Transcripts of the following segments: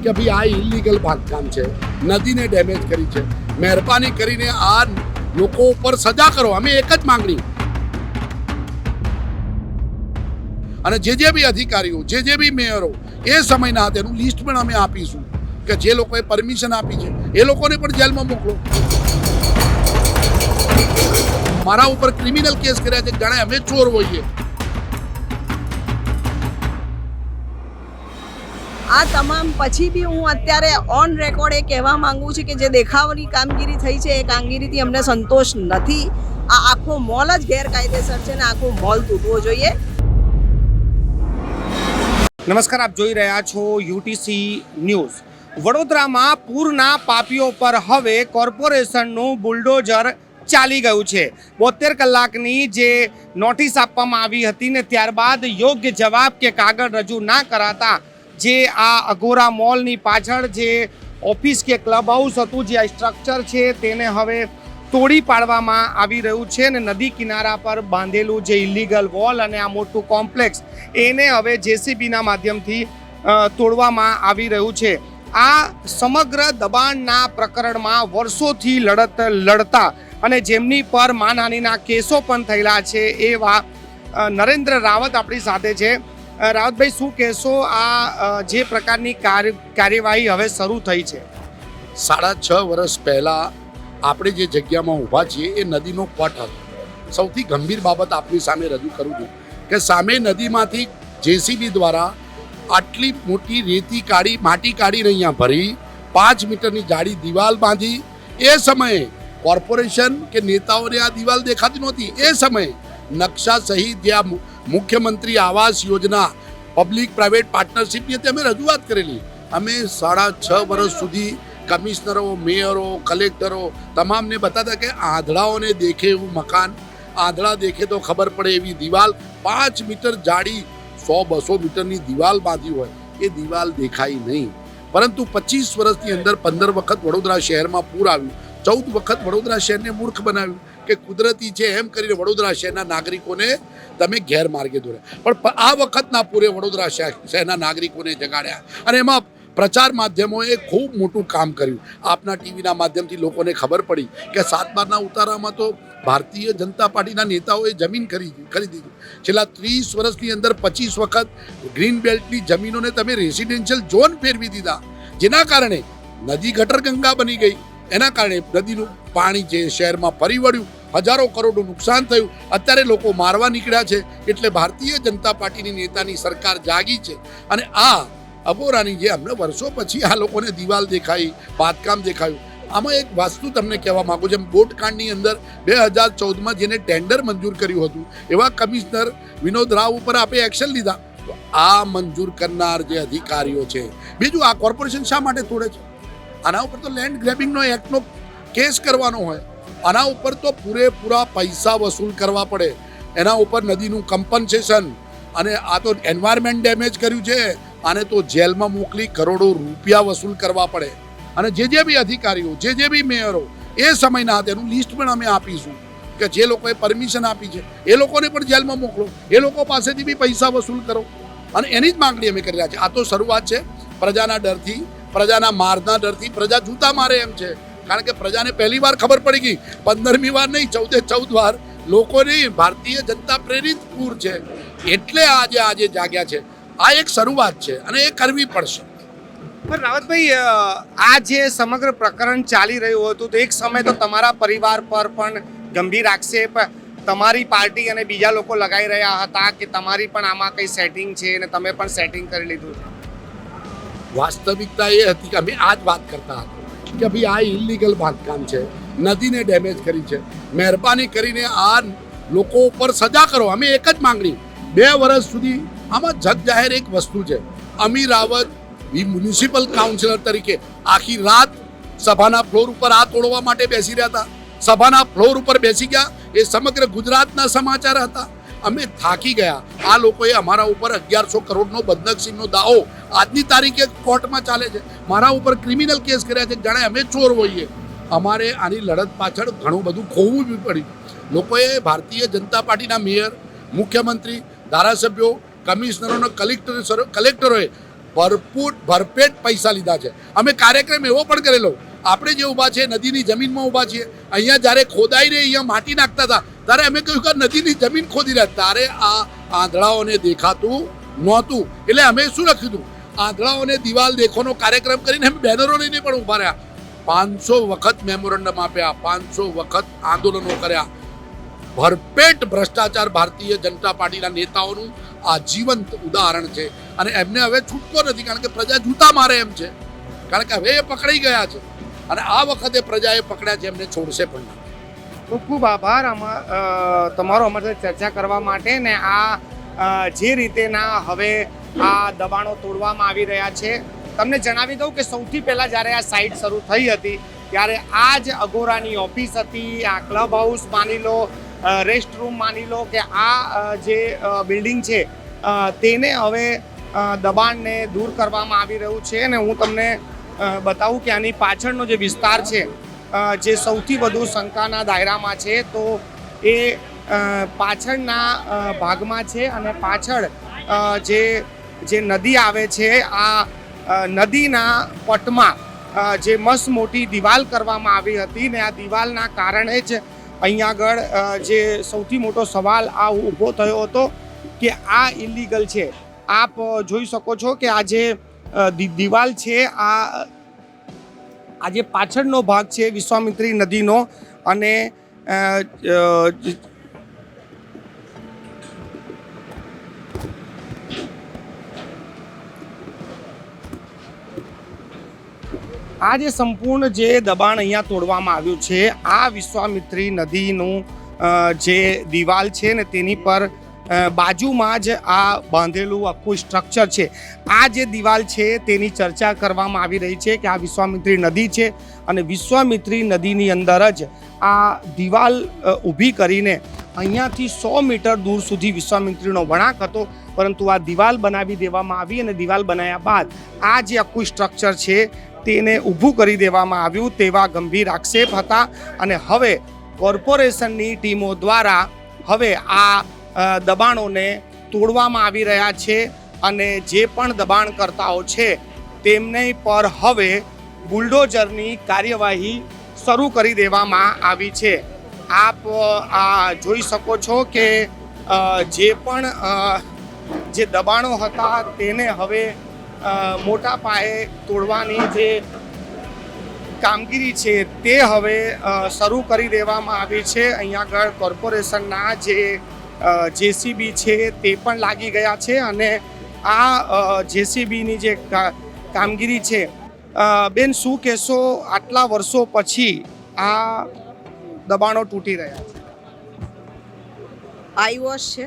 કે ભાઈ આ ઇલીગલ બાંધકામ છે, નદીને ડેમેજ કરી છે, મહેરબાની કરીને આ લોકો ઉપર સજા કરો. અમે એક જ માંગણી, અને જે બી અધિકારીઓ, જે બી મેયરો એ સમયના હતા એનું લિસ્ટ પણ અમે આપીશું કે જે લોકોએ પરમિશન આપી છે એ લોકોને પણ જેલમાં મોકલો. મારા ઉપર ક્રિમિનલ કેસ કર્યા છે, જાણે અમે ચોર હોઈએ. આ તમામ પછી બી હું અત્યારે ઓન રેકોર્ડ એ કહેવા માંગુ છું કે જે દેખાવની કામગીરી થઈ છે એ કામગીરીથી અમને સંતોષ નથી. આ આખો મોલ જ ગેરકાયદેસર છે ને આખો મોલ તૂટવો જોઈએ. નમસ્કાર, આપ જોઈ રહ્યા છો યુટીસી ન્યૂઝ. વડોદરામાં પૂરના પાપીઓ પર હવે કોર્પોરેશનનું બુલડોઝર ચાલી ગયું છે. 72 કલાકની જે નોટિસ આપવામાં આવી હતી ને ત્યારબાદ યોગ્ય જવાબ કે કાગળ રજૂ ના કરાતા જે આ અઘોરા મોલની પાછળ જે ઓફિસ કે ક્લબ હાઉસ હતું, જે આ સ્ટ્રક્ચર છે તેને હવે તોડી પાડવામાં આવી રહ્યું છે અને નદી કિનારા પર બાંધેલું જે ઇલીગલ વોલ અને આ મોટું કોમ્પ્લેક્સ એને હવે જેસીબીના માધ્યમથી તોડવામાં આવી રહ્યું છે. આ સમગ્ર દબાણના પ્રકરણમાં વર્ષોથી લડતા અને જેમની પર માનહાનિના કેસો પણ થયેલા છે એવા નરેન્દ્ર રાવત આપણી સાથે છે. રાવતભાઈ, શું કહેશો? આ જે પ્રકારની કાર્યવાહી હવે શરૂ થઈ છે. 6.5 વર્ષ પહેલા આપણે જે જગ્યામાં ઊભા છીએ એ નદીનો પટ હતો. સૌથી ગંભીર બાબત આપની સામે રજૂ કરું છું કે સામે નદીમાંથી જેસીબી દ્વારા આટલી મોટી રેતી કાઢી, માટી કાઢીને અહીંયા ભરી 5 મીટરની જાડી દિવાલ બાંધી. એ સમયે કોર્પોરેશન કે નેતાઓને આ દિવાલ દેખાતી નહોતી. એ સમયે નકશા સહિત જે મુખ્યમંત્રી આવાસ યોજના પબ્લિક પ્રાઇવેટ પાર્ટનરશિપની અમે રજૂઆત કરેલી. અમે 6.5 વર્ષ સુધી કમિશનરો, મેયરો, કલેક્ટરો તમામને બતાતા કે આંધળાઓને દેખે એવું મકાન, આંધળા દેખે તો ખબર પડે એવી દિવાલ, 5 મીટર જાડી 100-200 મીટરની દિવાલ બાંધી હોય એ દિવાલ દેખાઈ નહીં. પરંતુ 25 વર્ષની અંદર 15 વખત વડોદરા શહેરમાં પૂર આવ્યું, 14 વખત વડોદરા શહેરને મૂર્ખ બનાવ્યું કે કુદરતી છે એમ કરીને વડોદરા શહેરના નાગરિકોને તમે ગેરમાર્ગે દોર્યા. પણ આ વખતના પૂરે વડોદરા શહેરના નાગરિકોને જગાડ્યા અને એમાં પ્રચાર માધ્યમોએ ખૂબ મોટું કામ કર્યું. આપના ટીવીના માધ્યમથી લોકોને ખબર પડી કે 7/12ના ઉતારામાં તો ભારતીય જનતા પાર્ટીના નેતાઓએ જમીન ખરીદી. છેલ્લા 30 વર્ષની અંદર 25 વખત ગ્રીન બેલ્ટની જમીનોને તમે રેસિડેન્શિયલ ઝોન ફેરવી દીધા, જેના કારણે નદી ગટરગંગા બની ગઈ. એના કારણે નદીનું પાણી છે શહેરમાં ફરી વળ્યું, હજારો કરોડનું નુકસાન થયું. અત્યારે લોકો મારવા નીકળ્યા છે. એટલે ભારતીય જનતા પાર્ટીની નેતાની સરકાર જાગી છે અને આ અબોરાની જે અમને વર્ષો પછી આ લોકોને દિવાલ દેખાઈ, બાંધકામ દેખાયું. આમાં એક વસ્તુ તમને કહેવા માંગુ છું. બોટકાંડની અંદર 2014માં જેને ટેન્ડર મંજૂર કર્યું હતું એવા કમિશનર વિનોદ રાવ ઉપર આપણે એક્શન લીધા. તો આ મંજૂર કરનાર જે અધિકારીઓ છે, બીજું આ કોર્પોરેશન શા માટે તોડે છે? આના ઉપર તો લેન્ડ ગ્રેબિંગનો એક્ટનો કેસ કરવાનો હોય. આના ઉપર તો પૂરેપૂરા પૈસા વસૂલ કરવા પડે. એના ઉપર નદીનું કમ્પન્સેશન, અને આ તો એન્વાયરમેન્ટ ડેમેજ કર્યું છે, આને તો જેલમાં મોકલી કરોડો રૂપિયા વસૂલ કરવા પડે. અને જે બી અધિકારીઓ, જે બી મેયરો એ સમયના હતા એનું લિસ્ટ પણ અમે આપીશું કે જે લોકોએ પરમિશન આપી છે એ લોકોને પણ જેલમાં મોકલો, એ લોકો પાસેથી બી પૈસા વસૂલ કરો. અને એની જ માંગણી અમે કરી રહ્યા છીએ. આ તો શરૂઆત છે. પ્રજાના ડરથી, પ્રજાના મારના ડરથી પ્રજા જૂતા મારે એમ છે. કારણ કે પ્રજાને પહેલી વાર ખબર પડી ગઈ, 15મી વાર નહીં, 14 વાર લોકોની ભારતીય જનતા પ્રેરિત પૂર છે. એટલે આજે જાગ્યા છે. આ એક શરૂઆત છે અને એ કરવી પડશે. પણ રાવતભાઈ, આ જે સમગ્ર પ્રકરણ ચાલી રહ્યું હતું તો એક સમય તો તમારા પરિવાર પર પણ ગંભીર આક્ષેપ તમારી પાર્ટી અને બીજા લોકો લગાવી રહ્યા હતા કે તમારી પણ આમાં કંઈ સેટિંગ છે અને તમે પણ સેટિંગ કરી લીધું. વાસ્તવિકતા એ હતી કે અમે આ જ વાત કરતા હતા કે ભાઈ આ ઇલીગલ બાંધકામ છે, નદીને ડેમેજ કરી છે, મહેરબાની કરીને આ લોકો ઉપર સજા કરો. અમે એક જ માંગણી, 2 વર્ષ સુધી આમાં જગ જાહેર એક વસ્તુ છે. અમીર રાવત મ્યુનિસિપલ કાઉન્સિલર તરીકે આખી રાત સભાના ફ્લોર ઉપર આ તોડવા માટે બેસી રહ્યા હતા. સભાના ફ્લોર ઉપર બેસી ગયા. એ સમગ્ર ગુજરાતના સમાચાર હતા. અમે થાકી ગયા. આ લોકોએ અમારા ઉપર 1100 કરોડનો બદનક્ષીનો દાવો આજની તારીખે કોર્ટમાં ચાલે છે. મારા ઉપર ક્રિમિનલ કેસ કર્યા છે, જાણે અમે ચોર હોઈએ. અમારે આની લડત પાછળ ઘણું બધું ખોવું બી પડ્યું. લોકોએ ભારતીય જનતા પાર્ટીના મેયર, મુખ્યમંત્રી, ધારાસભ્યો, કમિશનરો અને કલેક્ટરોએ ભરપેટ પૈસા લીધા છે. અમે કાર્યક્રમ એવો પણ કરેલો, આપણે જે ઊભા છે નદીની જમીનમાં ઊભા છીએ, અહીંયા જ્યારે ખોદાઈને અહીંયા માટી નાખતા હતા ત્યારે અમે કહ્યું કે નદીની જમીન ખોદી રહ્યા, ત્યારે આ આંધળાઓને દેખાતું નહોતું. એટલે અમે શું લખ્યું હતું, આંધળાઓને દિવાલ દેખોનો કાર્યક્રમ કરીને અમે બેનરો લઈને પણ ઊભા રહ્યા. 500 વખત મેમોરેન્ડમ આપ્યા, 500 વખત આંદોલનો કર્યા. ભરપેટ ભ્રષ્ટાચાર ભારતીય જનતા પાર્ટીના નેતાઓનું આ જીવંત ઉદાહરણ છે. અને એમને હવે છૂટકો નથી, કારણ કે પ્રજા જૂતા મારે એમ છે, કારણ કે હવે એ પકડાઈ ગયા છે અને આ વખતે પ્રજાએ પકડ્યા છે, એમને છોડશે પણ નહીં. ખૂબ ખૂબ આભાર તમારો અમારી સાથે ચર્ચા કરવા માટે. ને આ જે રીતેના હવે આ દબાણો તોડવામાં આવી રહ્યા છે, તમને જણાવી દઉં કે સૌથી પહેલાં જ્યારે આ સાઇટ શરૂ થઈ હતી ત્યારે આ જ અગોરાની ઓફિસ હતી. આ ક્લબ હાઉસ માની લો, રેસ્ટ રૂમ માની લો, કે આ જે બિલ્ડિંગ છે તેને હવે દબાણને દૂર કરવામાં આવી રહ્યું છે. અને હું તમને બતાવું કે આની પાછળનો જે વિસ્તાર છે જે સૌથી વધુ શંકાના દાયરામાં છે, તો એ પાછળના ભાગમાં છે. અને પાછળ જે નદી આવે છે, આ નદીના પટમાં જે મસ્ત મોટી દિવાલ કરવામાં આવી હતી ને આ દિવાલના કારણે જ અહીંયા આગળ જે સૌથી મોટો સવાલ આ ઊભો થયો હતો કે આ ઇલીગલ છે. આપ જોઈ શકો છો કે આ જે દિવાલ છે, આ જે પાછળનો ભાગ છે વિશ્વામિત્રી નદીનો, અને આ જે સંપૂર્ણ જે દબાણ અહીંયા તોડવામાં આવ્યું છે, આ વિશ્વામિત્રી નદીનું જે દિવાલ છે ને તેની પર બાજુમાં જ આ બાંધેલું આખું સ્ટ્રક્ચર છે. આ જે દિવાલ છે તેની ચર્ચા કરવામાં આવી રહી છે કે આ વિશ્વામિત્રી નદી છે અને વિશ્વામિત્રી નદીની અંદર જ આ દિવાલ ઊભી કરીને અહીંયાથી 100 મીટર દૂર સુધી વિશ્વામિત્રીનો વળાંક હતો, પરંતુ આ દિવાલ બનાવી દેવામાં આવી અને દિવાલ બનાવ્યા બાદ આ જે આખું સ્ટ્રક્ચર છે તેને ઊભું કરી દેવામાં આવ્યું તેવા ગંભીર આક્ષેપ હતા. અને હવે કોર્પોરેશનની ટીમો દ્વારા હવે આ દબાણોને તોડવામાં આવી રહ્યા છે અને જે પણ દબાણકર્તાઓ છે તેમને પર હવે બુલડોઝરની કાર્યવાહી શરૂ કરી દેવામાં આવી છે. આપ આ જોઈ શકો છો કે જે પણ જે દબાણો હતા તેને હવે મોટા પાયે તોડવાની જે કામગીરી છે તે હવે શરૂ કરી દેવામાં આવી છે. અહીંયા આગળ કોર્પોરેશનના જે જેસીબી છે તે પણ લાગી ગયા છે અને આ જેસીબીની જે કામગીરી છે, બેન શું કહેશો, આટલા વર્ષો પછી આ દબાણો તૂટી રહ્યા છે? આઈવોશ છે.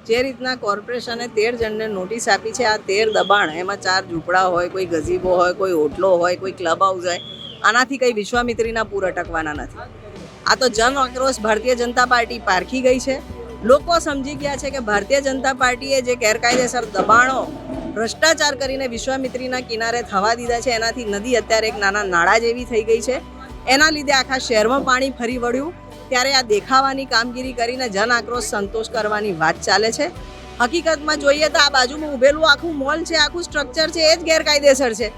જે રીતના કોર્પોરેશને 13 જણને નોટિસ આપી છે, આ 13 દબાણ, એમાં 4 ઝૂંપડા હોય, કોઈ ગઝીબો હોય, કોઈ હોટલો હોય, કોઈ ક્લબ હાઉસ હોય, આનાથી કંઈ વિશ્વામિત્રીના પૂર અટકવાના નથી. આ તો જન આક્રોશ ભારતીય જનતા પાર્ટી પારખી ગઈ છે. લોકો સમજી ગયા છે કે ભારતીય જનતા પાર્ટીએ જે ગેરકાયદેસર દબાણો ભ્રષ્ટાચાર કરીને વિશ્વામિત્રીના કિનારે થવા દીધા છે, એનાથી નદી અત્યારે એક નાના નાળા જેવી થઈ ગઈ છે. એના લીધે આખા શહેરમાં પાણી ફરી વળ્યું. ત્યારે આ દેખાવાની કામગીરી કરીને જન આક્રોશ સંતોષ કરવાની વાત ચાલે છે. હકીકતમાં જોઈએ તો આ બાજુમાં ઊભેલું આખું મોલ છે, આખું સ્ટ્રક્ચર છે, એ જ ગેરકાયદેસર છે.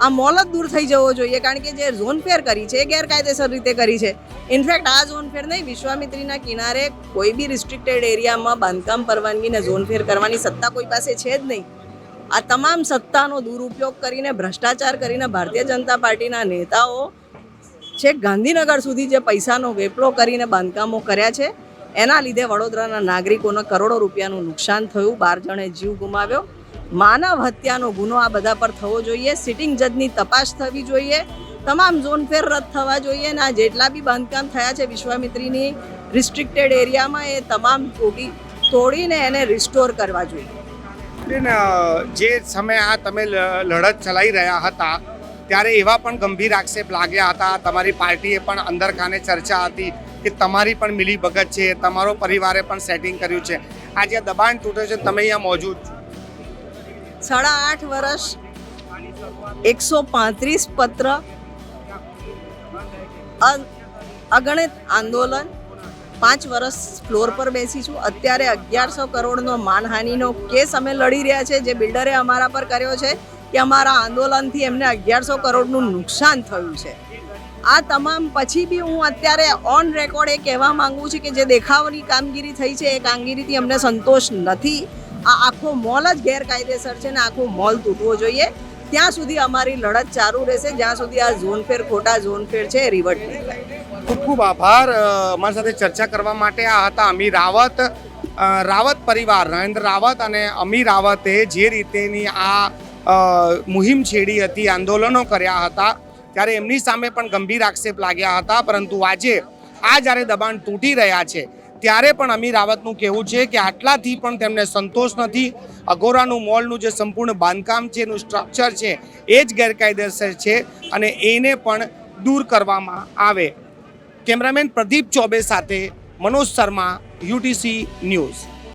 આ મોલ જ દૂર થઈ જવો જોઈએ, કારણ કે જે ઝોન ફેર કરી છે એ ગેરકાયદેસર રીતે કરી છે. ઇનફેક્ટ આ ઝોન ફેર નહીં, વિશ્વામિત્રીના કિનારે કોઈ બી રિસ્ટ્રિક્ટેડ એરિયામાં બાંધકામ પરવાનગીને ઝોન ફેર કરવાની સત્તા કોઈ પાસે છે જ નહીં. આ તમામ સત્તાનો દુરુપયોગ કરીને, ભ્રષ્ટાચાર કરીને ભારતીય જનતા પાર્ટીના નેતાઓ છેક ગાંધીનગર સુધી જે પૈસાનો વેપલો કરીને બાંધકામો કર્યા છે, એના લીધે વડોદરાના નાગરિકોને કરોડો રૂપિયાનું નુકસાન થયું. 12 જણે જીવ ગુમાવ્યો. માનવ હત્યાનો ગુનો આ બધા પર થવો જોઈએ. સિટિંગ જજની તપાસ થવી જોઈએ. તમામ ઝોન ફેર રદ થવા જોઈએ. અને આ જેટલા બી બાંધકામ થયા છે વિશ્વામિત્રીની રિસ્ટ્રિક્ટેડ એરિયામાં, એ તમામ તોડીને એને રિસ્ટોર કરવા જોઈએ. જે સમયે આ તમે લડત ચલાવી રહ્યા હતા ત્યારે એવા પણ ગંભીર આક્ષેપ લાગ્યા હતા. તમારી પાર્ટીએ પણ અંદર ખાને ચર્ચા હતી કે તમારી પણ મિલી ભગત છે, તમારો પરિવારે પણ સેટિંગ કર્યું છે. આજે દબાણ તૂટે છે, તમે અહીંયા મોજૂદ છો. 8.5 વર્ષ, 135 પત્ર, અગણિત આંદોલન, 5 વર્ષ ફ્લોર પર બેસી છું. અત્યારે 1100 કરોડનો માનહાનિનો કેસ અમે લડી રહ્યા છે, જે બિલ્ડરે અમારા પર કર્યો છે કે અમારા આંદોલનથી એમને 1100 કરોડનું નુકસાન થયું છે. આ તમામ પછી બી હું અત્યારે ઓન રેકોર્ડ એ કહેવા માંગુ છું કે જે દેખાવની કામગીરી થઈ છે એ કામગીરીથી અમને સંતોષ નથી. આ આખો મોલ જ ગેરકાયદેસર છે ને આખો મોલ તૂટવો જોઈએ. ત્યાં સુધી અમારી લડત ચાલુ રહેશે, જ્યાં સુધી આ ઝોનફેર ખોટા ઝોનફેર છે એ રિવર્ટ નહીં થાય. ખૂબ ખૂબ આભાર. અમારી સાથે ચર્ચા કરવા માટે આ હતા અમી રાવત. રાવત પરિવાર, નરેન્દ્ર રાવત અને અમી રાવતે જે રીતેની આ મુહિમ છેડી હતી, આંદોલનો કર્યા હતા, ત્યારે એમની સામે પણ ગંભીર આક્ષેપ લાગ્યા હતા. પરંતુ આજે જ્યારે દબાણ તૂટી રહ્યા છે ત્યારે પણ અમી રાવતનું કહેવું છે કે આટલાથી પણ તેમને સંતોષ નથી. અગોરાનું મોલનું જે સંપૂર્ણ બાંધકામ છે, એનું સ્ટ્રક્ચર છે, એ જ ગેરકાયદેસર છે અને એને પણ દૂર કરવામાં આવે. કેમેરામેન પ્રદીપ ચોબે સાથે મનોજ શર્મા, UTC ન્યૂઝ.